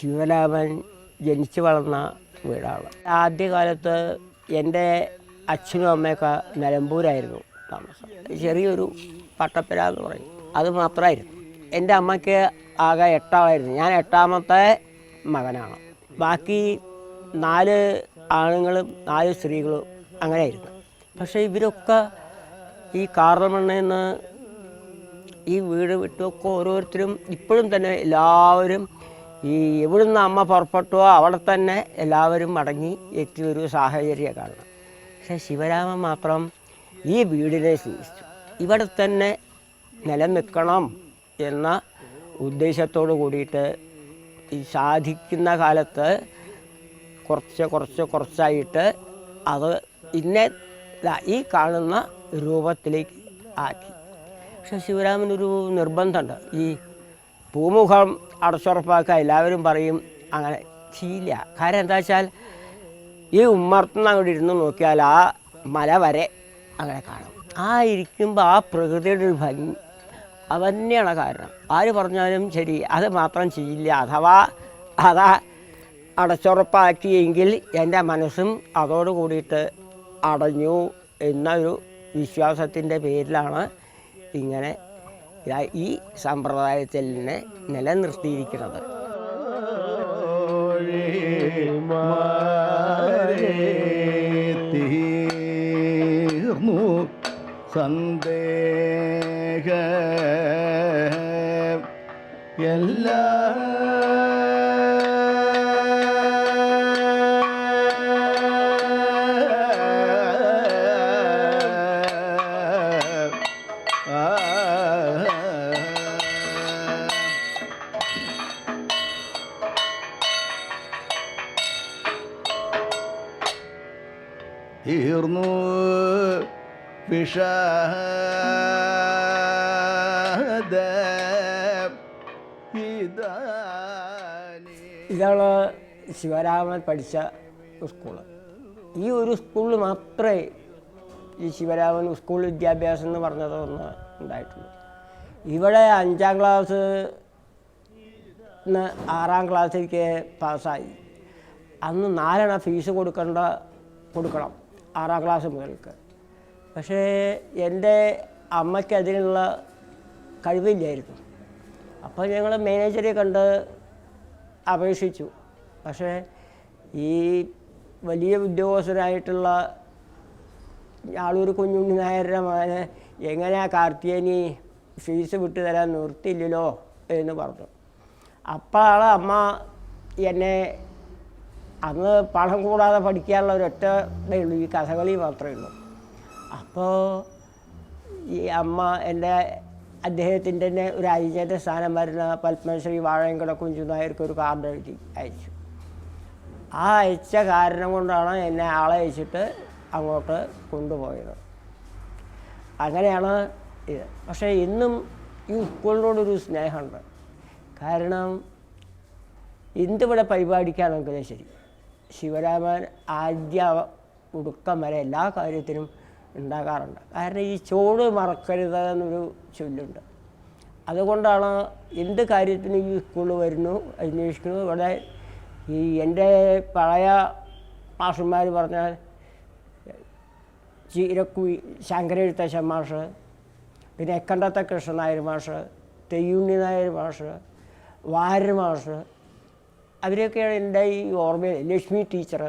ശിവരാമൻ ജനിച്ചു വളർന്ന വീടാണ്. ആദ്യകാലത്ത് എൻ്റെ അച്ഛനും അമ്മയൊക്കെ നിലമ്പൂരായിരുന്നു താമസം. ചെറിയൊരു പട്ടപ്പര എന്ന് പറയും, അത് മാത്രമായിരുന്നു. എൻ്റെ അമ്മയ്ക്ക് ആകെ 8 ആളായിരുന്നു. ഞാൻ 8ാമത്തെ മകനാണ്. ബാക്കി 4 ആണുങ്ങളും 4 സ്ത്രീകളും അങ്ങനെയായിരുന്നു. പക്ഷേ ഇവരൊക്കെ ഈ കാറൽമണ്ണയിൽ നിന്ന് ഈ വീട് വിട്ടൊക്കെ ഓരോരുത്തരും ഇപ്പോഴും തന്നെ എല്ലാവരും ഈ എവിടുന്ന് അമ്മ പുറപ്പെട്ടോ അവിടെ തന്നെ എല്ലാവരും മടങ്ങി എത്തിയൊരു സാഹചര്യം കാണണം. പക്ഷേ ശിവരാമൻ മാത്രം ഈ വീടിനെ സ്നേഹിച്ചു. ഇവിടെ തന്നെ നിലനിൽക്കണം എന്ന ഉദ്ദേശത്തോടു കൂടിയിട്ട് ഈ സാധിക്കുന്ന കാലത്ത് കുറച്ചായിട്ട് അത് ഈ കാണുന്ന രൂപത്തിലേക്ക് ആക്കി. പക്ഷെ ശിവരാമനൊരു നിർബന്ധമുണ്ട്. ഈ പൂമുഖം അടച്ചുറപ്പാക്കുക എല്ലാവരും പറയും, അങ്ങനെ ചെയ്യില്ല. കാരണം എന്താ വെച്ചാൽ ഈ ഉമ്മർത്തുനിന്ന് അങ്ങോട്ട് ഇരുന്ന് നോക്കിയാൽ ആ മല വരെ അങ്ങനെ കാണും. ആ ഇരിക്കുമ്പോൾ ആ പ്രകൃതിയുടെ ഒരു ഭംഗി അത് തന്നെയാണ് കാരണം. ആര് പറഞ്ഞാലും ശരി, അത് മാത്രം ചെയ്യില്ല. അഥവാ അതാ അടച്ചുറപ്പാക്കിയെങ്കിൽ എൻ്റെ മനസ്സും അതോട് കൂടിയിട്ട് അടഞ്ഞു എന്നൊരു വിശ്വാസത്തിൻ്റെ പേരിലാണ് ഇങ്ങനെ ഈ സമ്പ്രദായത്തിൽ തന്നെ നിലനിർത്തിയിരിക്കുന്നത്. സന്ദേഹ എല്ലാ തീർന്നു ഇതാണ് ശിവരാമൻ പഠിച്ച സ്കൂള്. ഈ ഒരു സ്കൂളിൽ മാത്രമേ ഈ ശിവരാമൻ സ്കൂൾ വിദ്യാഭ്യാസം എന്ന് പറഞ്ഞതൊന്ന് ഉണ്ടായിട്ടുള്ളൂ. ഇവിടെ 5ാം ക്ലാസ് 6ാം ക്ലാസ്സിലേക്ക് പാസ്സായി. അന്ന് 4 ഫീസ് കൊടുക്കണം 6ാം ക്ലാസ് മുതൽക്ക്. പക്ഷേ എൻ്റെ അമ്മയ്ക്ക് അതിനുള്ള കഴിവില്ലായിരുന്നു. അപ്പോൾ ഞങ്ങൾ മാനേജറെ കണ്ട് അപേക്ഷിച്ചു. പക്ഷേ ഈ വലിയ ഉദ്യോഗസ്ഥനായിട്ടുള്ള ആളൂർ കുഞ്ഞുണ്ണി നായരുടെ മകന് എങ്ങനെയാ കാർത്തികേയനി ഫീസ് വിട്ടു തരാൻ നിർത്തിയില്ലല്ലോ എന്ന് പറഞ്ഞു. അപ്പോൾ അമ്മ എന്നെ അന്ന് പണം കൂടാതെ പഠിക്കാനുള്ള ഒരൊറ്റ ഇതേ ഉള്ളൂ, ഈ കഥകളി മാത്രമേ ഉള്ളൂ. അപ്പോൾ ഈ അമ്മ എൻ്റെ അദ്ദേഹത്തിൻ്റെ തന്നെ ഒരു അരിഞ്ഞേറ്റ സ്ഥാനം വരുന്ന പത്മശ്രീ വാഴയങ്കട കുഞ്ചു നായർക്ക് ഒരു കാർഡ് എഴുതി അയച്ചു. ആ അയച്ച കാരണം കൊണ്ടാണ് എന്നെ ആളെ അയച്ചിട്ട് അങ്ങോട്ട് കൊണ്ടുപോയത്. അങ്ങനെയാണ് ഇത്. പക്ഷേ ഇന്നും ഈ സ്കൂളിനോടൊരു സ്നേഹമുണ്ട്. കാരണം എന്തിവിടെ പരിപാടിക്കാണെങ്കിലും ശരി, ശിവരാമൻ ആദ്യ ഒടുക്കം വരെ എല്ലാ കാര്യത്തിനും ഉണ്ടാകാറുണ്ട്. കാരണം ഈ ചോട് മറക്കരുത് എന്നൊരു ചൊല്ലുണ്ട്. അതുകൊണ്ടാണ് എന്ത് കാര്യത്തിനും ഈ സ്കൂളിൽ വരുന്നു, അന്വേഷിക്കുന്നു. ഇവിടെ ഈ എൻ്റെ പഴയ മാഷന്മാർ പറഞ്ഞാൽ ചീരക്കുഴി ശങ്കരെഴുത്തച്ഛൻ മാഷ്, പിന്നെ എക്കണ്ടത്തെ കൃഷ്ണൻ നായർ മാഷ്, തെയ്യുണ്ണി നായർ മാഷ്, വാര്യർ മാഷ്, അവരെയൊക്കെയാണ് എൻ്റെ ഈ ഓർമ്മയിൽ. ലക്ഷ്മി ടീച്ചർ,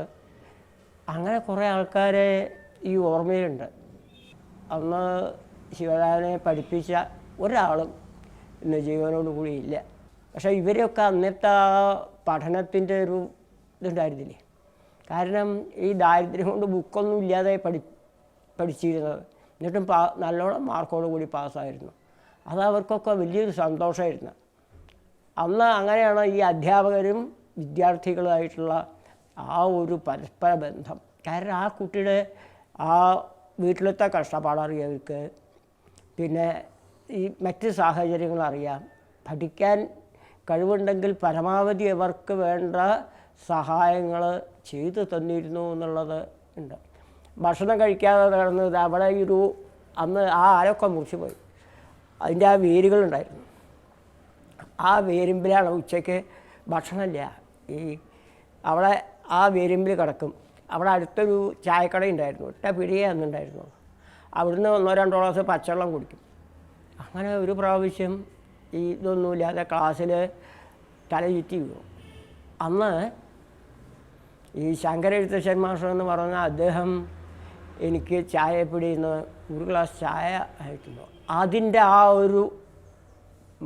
അങ്ങനെ കുറേ ആൾക്കാരെ ഈ ഓർമ്മയിലുണ്ട്. അന്ന് ശിവരാമനെ പഠിപ്പിച്ച ഒരാളും ഇന്ന് ജീവനോട് കൂടി ഇല്ല. പക്ഷേ ഇവരെയൊക്കെ അന്നത്തെ ആ പഠനത്തിൻ്റെ ഒരു ഇതുണ്ടായിരുന്നില്ലേ. കാരണം ഈ ദാരിദ്ര്യം കൊണ്ട് ബുക്കൊന്നും ഇല്ലാതെ പഠിച്ചിരുന്നത്. എന്നിട്ടും നല്ലോണം മാർക്കോട് കൂടി പാസ്സായിരുന്നു. അത് അവർക്കൊക്കെ വലിയൊരു സന്തോഷമായിരുന്നു. അന്ന് അങ്ങനെയാണ് ഈ അധ്യാപകരും വിദ്യാർത്ഥികളുമായിട്ടുള്ള ആ ഒരു പരസ്പര ബന്ധം. കാരണം ആ കുട്ടിയുടെ ആ വീട്ടിലത്തെ കഷ്ടപ്പാടറിയവർക്ക്, പിന്നെ ഈ മറ്റ് സാഹചര്യങ്ങളറിയാം. പഠിക്കാൻ കഴിവുണ്ടെങ്കിൽ പരമാവധി അവർക്ക് വേണ്ട സഹായങ്ങൾ ചെയ്തു തന്നിരുന്നു എന്നുള്ളത് ഉണ്ട്. ഭക്ഷണം കഴിക്കാതെ കിടന്നത് അവിടെ അന്ന് ആ ആരൊക്കെ മുറിച്ച് പോയി. അതിൻ്റെ ആ വേരുകളുണ്ടായിരുന്നു. ആ വേരുമ്പിലാണ് ഉച്ചയ്ക്ക് ഭക്ഷണമില്ല. ഈ അവിടെ ആ വേരുമ്പിൽ കിടക്കും. അവിടെ അടുത്തൊരു ചായക്കട ഉണ്ടായിരുന്നു, ഒറ്റ പിടിയേ അന്നുണ്ടായിരുന്നു. അവിടുന്ന് 1-2 ഗ്ലാസ് പച്ചവെള്ളം കുടിക്കും. അങ്ങനെ ഒരു പ്രാവശ്യം ഈ ഇതൊന്നുമില്ലാതെ ക്ലാസ്സിൽ തല ചുറ്റി വീണു. അന്ന് ഈ ശങ്കരെഴുത്തച്ഛൻ മാസ്റ്റർ എന്ന് പറഞ്ഞ അദ്ദേഹം എനിക്ക് ചായപ്പിടിയിൽ നിന്ന് ഒരു ഗ്ലാസ് ചായ ആയിട്ടുണ്ടോ, അതിൻ്റെ ആ ഒരു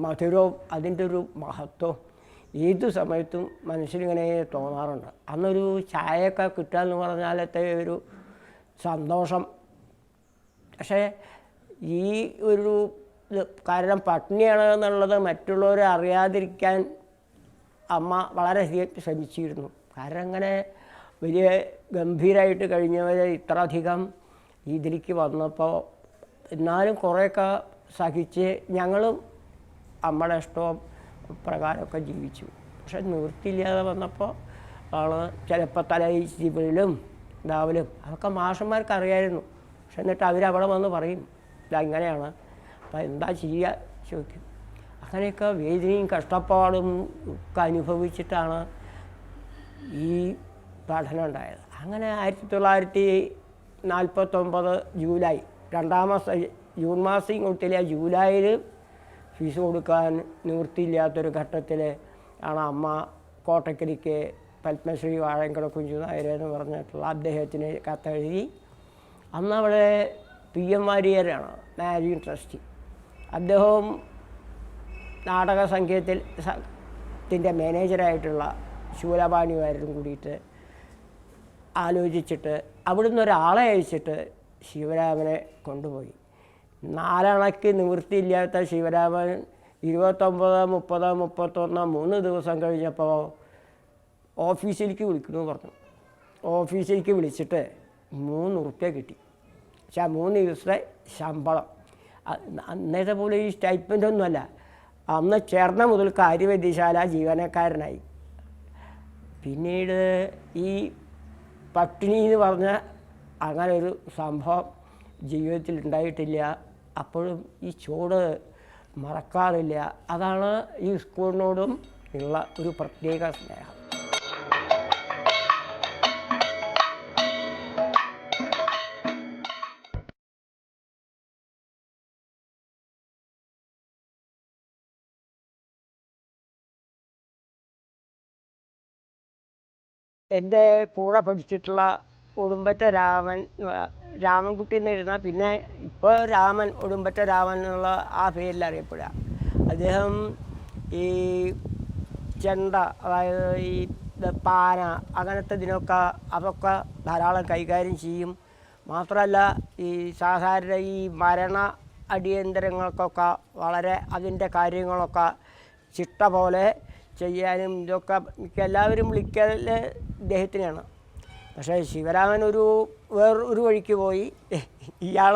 മധുരവും അതിൻ്റെ ഒരു മഹത്വവും ഏത് സമയത്തും മനുഷ്യനിങ്ങനെ തോന്നാറുണ്ട്. അന്നൊരു ചായയൊക്കെ കിട്ടുക എന്ന് പറഞ്ഞാലത്തെ ഒരു സന്തോഷം. പക്ഷേ ഈ ഒരു കാരണം പട്ടിണിയാണ് എന്നുള്ളത് മറ്റുള്ളവരെ അറിയാതിരിക്കാൻ അമ്മ വളരെയധികം ശ്രമിച്ചിരുന്നു. കാരണം അങ്ങനെ വലിയ ഗംഭീരമായിട്ട് കഴിഞ്ഞവർ ഇത്രയധികം ഇതിലേക്ക് വന്നപ്പോൾ എന്നാലും കുറേയൊക്കെ സഹിച്ച് ഞങ്ങളും അമ്മയുടെ ഇഷ്ടവും പ്രകാരമൊക്കെ ജീവിച്ചു. പക്ഷെ നിവൃത്തിയില്ലാതെ വന്നപ്പോൾ ആൾ ചിലപ്പോൾ തലയിലും ഇതാവലും അതൊക്കെ മാഷന്മാർക്ക് അറിയായിരുന്നു. പക്ഷെ എന്നിട്ട് അവരവിടെ വന്ന് പറയും ഇതങ്ങനെയാണ്, അപ്പോൾ എന്താ ചെയ്യുക ചോദിക്കും. അങ്ങനെയൊക്കെ വേദനയും കഷ്ടപ്പാടും ഒക്കെ അനുഭവിച്ചിട്ടാണ് ഈ പഠനം ഉണ്ടായത്. അങ്ങനെ 1949 ജൂലൈ 2 മാസം, ജൂൺ മാസം ഇങ്ങോട്ടില്ല, ജൂലൈയിൽ ഫീസ് കൊടുക്കാൻ നിവൃത്തിയില്ലാത്തൊരു ഘട്ടത്തിൽ ആണ് അമ്മ കോട്ടക്കലിക്ക് പത്മശ്രീ വാഴങ്കട കുഞ്ചു നായർ എന്ന് പറഞ്ഞിട്ടുള്ള അദ്ദേഹത്തിന് കത്തെഴുതി. അന്ന് അവിടെ PM വാര്യരാണ് മാനേജിങ് ട്രസ്റ്റി. അദ്ദേഹവും നാടക സംഘത്തിൻ്റെ മാനേജറായിട്ടുള്ള ശൂലപാണി വാര്യരും കൂടിയിട്ട് ആലോചിച്ചിട്ട് അവിടുന്ന് ഒരാളെ അയച്ചിട്ട് ശിവരാമനെ കൊണ്ടുപോയി. 4 അണയ്ക്ക് നിവൃത്തിയില്ലാത്ത ശിവരാമൻ 29, 30, 31 3 ദിവസം കഴിഞ്ഞപ്പോൾ ഓഫീസിലേക്ക് വിളിക്കണമെന്ന് പറഞ്ഞു. ഓഫീസിലേക്ക് വിളിച്ചിട്ട് 3 ഉറുപ്പ്യ കിട്ടി. പക്ഷേ 3 ദിവസത്തെ ശമ്പളം. അന്നത്തെ പോലെ ഈ സ്റ്റൈപ്പൻ്റൊന്നുമല്ല. അന്ന് ചേർന്ന മുതൽ കാര്യവൈദ്യശാല ജീവനക്കാരനായി. പിന്നീട് ഈ പട്ടിണി എന്ന് പറഞ്ഞ അങ്ങനെ ഒരു സംഭവം ജീവിതത്തിൽ ഉണ്ടായിട്ടില്ല. അപ്പോഴും ഈ ചൂട് മറക്കാറില്ല. അതാണ് ഈ സ്കൂളിനോടും ഉള്ള ഒരു പ്രത്യേക സ്നേഹം. എൻ്റെ കൂടെ പഠിച്ചിട്ടുള്ള ഉടുമ്പറ്റ രാമൻകുട്ടി എന്നിരുന്നാൽ പിന്നെ ഇപ്പോൾ രാമൻ, ഉടുമ്പറ്റ രാമൻ എന്നുള്ള ആ പേരിൽ അറിയപ്പെടുക. അദ്ദേഹം ഈ ചെണ്ട, അതായത് ഈ പാന അങ്ങനത്തെ ഇതിനൊക്കെ അതൊക്കെ ധാരാളം കൈകാര്യം ചെയ്യും. മാത്രമല്ല ഈ സാധാരണ ഈ മരണ അടിയന്തരങ്ങൾക്കൊക്കെ വളരെ അതിൻ്റെ കാര്യങ്ങളൊക്കെ ചിട്ട പോലെ ചെയ്യാനും ഇതൊക്കെ എല്ലാവരും വിളിക്കൽ ഇദ്ദേഹത്തിനാണ്. പക്ഷേ ശിവരാമൻ വേറൊരു വഴിക്ക് പോയി, ഇയാൾ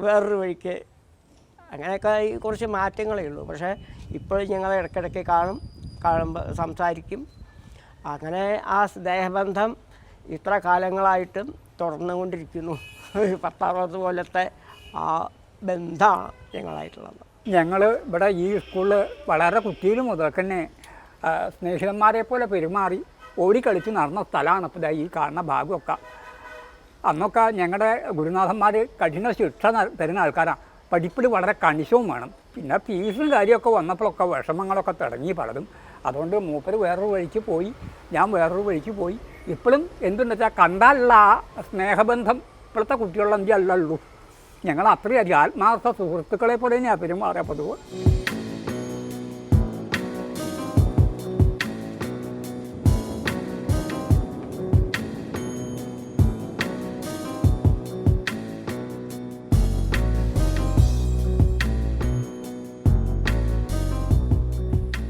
വേറൊരു വഴിക്ക്, അങ്ങനെയൊക്കെ കുറച്ച് മാറ്റങ്ങളേ ഉള്ളൂ. പക്ഷേ ഇപ്പോഴും ഞങ്ങൾ ഇടയ്ക്കിടയ്ക്ക് കാണുമ്പോൾ സംസാരിക്കും. അങ്ങനെ ആ സ്നേഹബന്ധം ഇത്ര കാലങ്ങളായിട്ടും തുടർന്നുകൊണ്ടിരിക്കുന്നു. 10-60 കൊല്ലത്തെ ആ ബന്ധമാണ് ഞങ്ങളായിട്ടുള്ളത്. ഞങ്ങൾ ഇവിടെ ഈ സ്കൂളിൽ വളരെ കുട്ടിയിൽ മുതൽ തന്നെ സ്നേഹിതന്മാരെ പോലെ പെരുമാറി ഓടിക്കളിച്ച് നടന്ന സ്ഥലമാണ് ഇപ്പോൾ ഈ കാണുന്ന ഭാഗമൊക്കെ. അന്നൊക്കെ ഞങ്ങളുടെ ഗുരുനാഥന്മാർ കഠിന ശിക്ഷ തരുന്ന ആൾക്കാരാണ്. പഠിപ്പിൽ വളരെ കണിശവും വേണം. പിന്നെ ഫീസും കാര്യമൊക്കെ വന്നപ്പോഴൊക്കെ വിഷമങ്ങളൊക്കെ തുടങ്ങി പലതും. അതുകൊണ്ട് മൂപ്പര് വേറൊരു വഴിക്ക് പോയി, ഞാൻ വേറൊരു വഴിക്ക് പോയി. ഇപ്പോഴും എന്തെന്ന് വെച്ചാൽ കണ്ടാലുള്ള ആ സ്നേഹബന്ധം ഇപ്പോഴത്തെ കുട്ടികളെങ്കിൽ അല്ലള്ളൂ. ഞങ്ങൾ അത്രയധികം ആത്മാർത്ഥ സുഹൃത്തുക്കളെ പോലെ തന്നെയാണ് പെരുമാറിയ പതിവ്.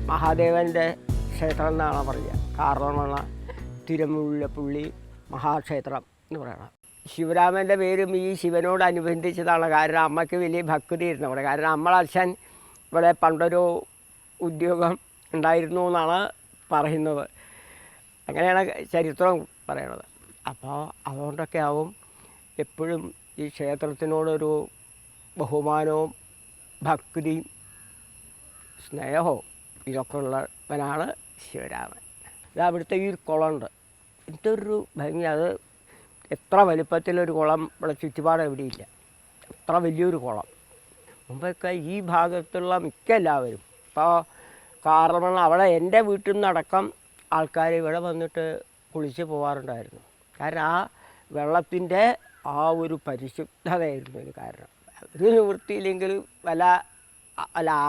മഹാദേവൻ്റെ ക്ഷേത്രം എന്നാണ് പറയുക. കാരണമാണ് തിരുമുല്ലപ്പള്ളി മഹാക്ഷേത്രം എന്ന് പറയണം. ശിവരാമൻ്റെ പേരും ഈ ശിവനോടനുബന്ധിച്ചതാണ്. കാരണം അമ്മയ്ക്ക് വലിയ ഭക്തി ഇരുന്നു അവിടെ. കാരണം അമ്മളച്ഛൻ ഇവിടെ പണ്ടൊരു ഉദ്യോഗം ഉണ്ടായിരുന്നു എന്നാണ് പറയുന്നത്. അങ്ങനെയാണ് ചരിത്രം പറയണത്. അപ്പോൾ അതുകൊണ്ടൊക്കെ ആവും എപ്പോഴും ഈ ക്ഷേത്രത്തിനോടൊരു ബഹുമാനവും ഭക്തിയും സ്നേഹവും ഇതൊക്കെ ഉള്ളവനാണ് ശിവരാമൻ. ഇത് അവിടുത്തെ ഈ കുളമുണ്ട്, എന്തൊരു ഭംഗി. അത് എത്ര വലിപ്പത്തിലൊരു കുളം ഇവിടെ ചുറ്റുപാട് എവിടെയില്ല, അത്ര വലിയൊരു കുളം. മുമ്പൊക്കെ ഈ ഭാഗത്തുള്ള മിക്ക എല്ലാവരും ഇപ്പോൾ കാരണം അവിടെ എൻ്റെ വീട്ടിൽ നിന്നടക്കം ആൾക്കാർ ഇവിടെ വന്നിട്ട് കുളിച്ച് പോകാറുണ്ടായിരുന്നു. കാരണം ആ വെള്ളത്തിൻ്റെ ആ ഒരു പരിശുദ്ധതയായിരുന്നു ഒരു കാരണം. ഒരു നിവൃത്തിയില്ലെങ്കിൽ വല്ല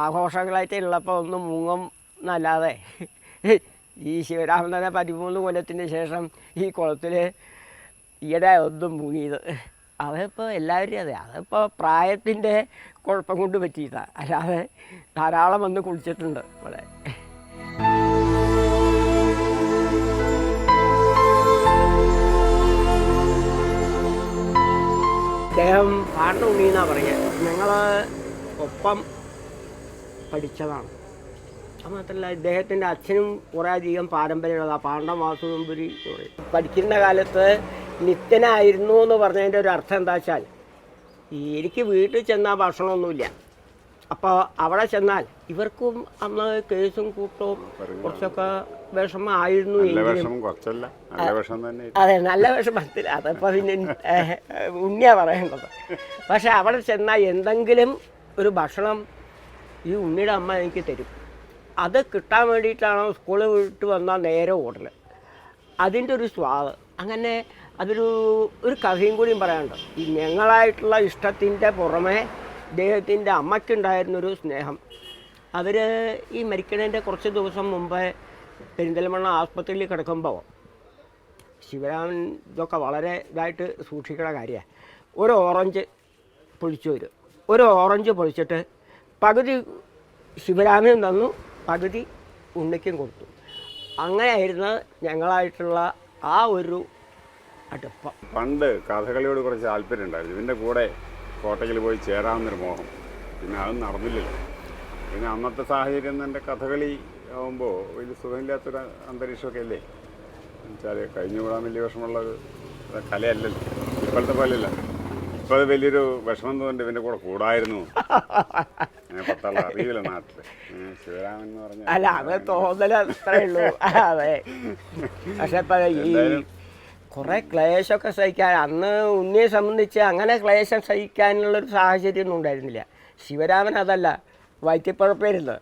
ആഘോഷങ്ങളായിട്ട് ഉള്ളപ്പോൾ ഒന്ന് മുങ്ങും എന്നല്ലാതെ ഈ ശിവരാമൻ തന്നെ 13 കൊല്ലത്തിന് ശേഷം ഈ കുളത്തിൽ ഈയിടെ ഒന്നും മുങ്ങിയത്. അതിപ്പോൾ എല്ലാവരും അതിപ്പോൾ പ്രായത്തിൻ്റെ കുഴപ്പം കൊണ്ട് പറ്റിയതാണ്, അല്ലാതെ ധാരാളം വന്ന് കുളിച്ചിട്ടുണ്ട് ഇവിടെ. അദ്ദേഹം പാണ്ട ഉണ്ണി എന്നാണ് പറയുക. ഞങ്ങൾ ഒപ്പം പഠിച്ചതാണ്. അത് മാത്രമല്ല ഇദ്ദേഹത്തിൻ്റെ അച്ഛനും കുറേ അധികം പാരമ്പര്യമുള്ളതാണ്. പാണ്ഡ വാസുനമ്പുരി എന്ന് പറയും. പഠിക്കുന്ന കാലത്ത് നിത്യനായിരുന്നു എന്ന് പറഞ്ഞതിൻ്റെ ഒരു അർത്ഥം എന്താ വെച്ചാൽ, എനിക്ക് വീട്ടിൽ ചെന്നാൽ ഭക്ഷണമൊന്നുമില്ല. അപ്പോൾ അവിടെ ചെന്നാൽ ഇവർക്കും അന്ന് കേസും കൂട്ടവും കുറച്ചൊക്കെ വിഷമമായിരുന്നു. അതെ, നല്ല വിഷമത്തിൽ. അതപ്പോൾ പിന്നെ ഉണ്ണിയാ പറയേണ്ടത്. പക്ഷെ അവിടെ ചെന്നാൽ എന്തെങ്കിലും ഒരു ഭക്ഷണം ഈ ഉണ്ണിയുടെ അമ്മ എനിക്ക് തരും. അത് കിട്ടാൻ വേണ്ടിയിട്ടാണ് സ്കൂളിൽ വിട്ട് വന്നാൽ നേരെ ഓടൽ. അതിൻ്റെ ഒരു സ്വാദ്. അങ്ങനെ ഒരു കഥയും കൂടിയും പറയാനുണ്ട്. ഈ ഞങ്ങളായിട്ടുള്ള ഇഷ്ടത്തിൻ്റെ പുറമെ ഇദ്ദേഹത്തിൻ്റെ അമ്മയ്ക്കുണ്ടായിരുന്നൊരു സ്നേഹം. അവർ ഈ മരിക്കണതിൻ്റെ കുറച്ച് ദിവസം മുമ്പേ പെരിന്തൽമണ്ണ ആസ്പത്രിയിൽ കിടക്കുമ്പോൾ ശിവരാമൻ ഇതൊക്കെ വളരെ ഇതായിട്ട് സൂക്ഷിക്കുന്ന കാര്യമാണ്. ഒരു ഓറഞ്ച് പൊളിച്ചു വരും. ഒരു ഓറഞ്ച് പൊളിച്ചിട്ട് പകുതി ശിവരാമനും തന്നു, പകുതി ഉണ്ണിക്കും കൊടുത്തു. അങ്ങനെയായിരുന്നു ഞങ്ങളായിട്ടുള്ള ആ ഒരു അടുപ്പം. പണ്ട് കഥകളിയോട് കുറച്ച് താല്പര്യം ഉണ്ടായിരുന്നു. ഇതിൻ്റെ കൂടെ കോട്ടയിൽ പോയി ചേരാമെന്നൊരു മോഹം. പിന്നെ അത് നടന്നില്ലല്ലോ. പിന്നെ അന്നത്തെ സാഹചര്യം എൻ്റെ കഥകളി ആകുമ്പോൾ വലിയ സുഖമില്ലാത്തൊരു അന്തരീക്ഷമൊക്കെ അല്ലേ. എന്നുവെച്ചാൽ കഴിഞ്ഞുകൂടാൻ വലിയ വിഷമമുള്ളൊരു കലയല്ലല്ലോ, ഇപ്പോഴത്തെ പോലെയല്ല. ഇപ്പോൾ അത് വലിയൊരു വിഷമം തോന്നുന്നുണ്ട് ഇവൻ്റെ കൂടെ കൂടായിരുന്നു. പത്തുള്ള അറിയില്ല നാട്ടിൽ ശിവരാമൻ എന്ന് പറഞ്ഞാൽ. അല്ല, അത് തോന്നലത്രേ ഉള്ളൂ. അതെ, പക്ഷെ ഇപ്പം ഈ കുറേ ക്ലേശമൊക്കെ സഹിക്കാൻ അന്ന് ഉണ്ണിയെ സംബന്ധിച്ച് അങ്ങനെ ക്ലേശം സഹിക്കാനുള്ളൊരു സാഹചര്യം ഒന്നും ഉണ്ടായിരുന്നില്ല. ശിവരാമൻ അതല്ല, വയറ്റിപ്പഴപ്പായിരുന്നു.